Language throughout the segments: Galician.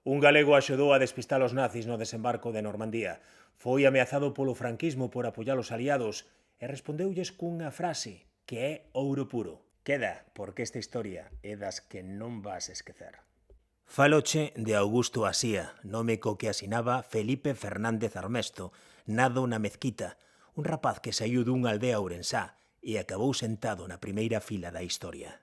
Un galego axudou a despistar os nazis no desembarco de Normandía. Foi ameazado polo franquismo por apoiar os aliados e respondeulles cunha frase que é ouro puro. Queda, porque esta historia é das que non vas esquecer. Faloche de Augusto Asía, nome co que asinaba Felipe Fernández Armesto, nado na Mezquita, un rapaz que saiu dunha aldea ourensá e acabou sentado na primeira fila da historia.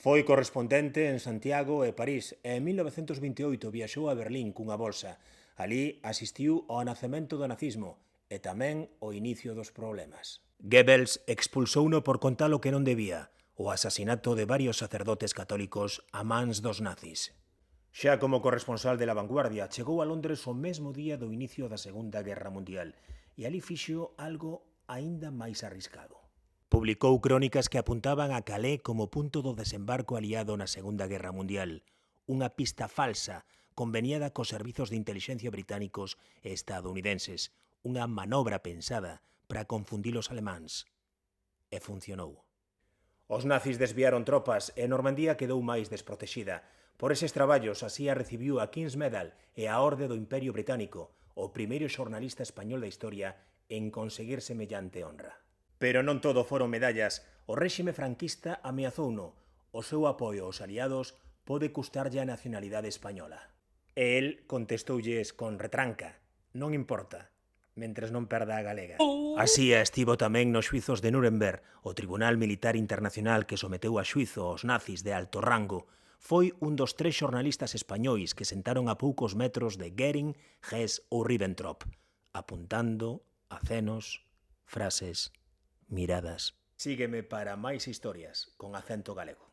Foi correspondente en Santiago e París e en 1928 viaxou a Berlín cunha bolsa. Alí asistiu ao nacemento do nazismo e tamén ao inicio dos problemas. Goebbels expulsouno por contar o que non debía, o asasinato de varios sacerdotes católicos a mans dos nazis. Xa como corresponsal de La Vanguardia, chegou a Londres o mesmo día do inicio da Segunda Guerra Mundial e ali fixo algo aínda máis arriscado. Publicou crónicas que apuntaban a Calais como punto do desembarco aliado na Segunda Guerra Mundial, unha pista falsa conveniada cos servizos de intelixencia británicos e estadounidenses, unha manobra pensada para confundir os alemáns. E funcionou. Os nazis desviaron tropas e Normandía quedou máis desprotexida. Por eses traballos, Asía recibiu a King's Medal e a Orde do Imperio Británico, o primeiro xornalista español da historia en conseguir semellante honra. Pero non todo foron medallas. O réxime franquista ameazouno. O seu apoio aos aliados pode custarlle a nacionalidade española. E el contestoulles con retranca. Non importa, mentres non perda a galega. Asía estivo tamén nos xuizos de Nuremberg, o Tribunal Militar Internacional que someteu a xuizo aos nazis de alto rango. Foi un dos 3 xornalistas españois que sentaron a poucos metros de Goering, Hess ou Ribbentrop, apuntando acenos, frases, miradas. Sígueme para máis historias con acento galego.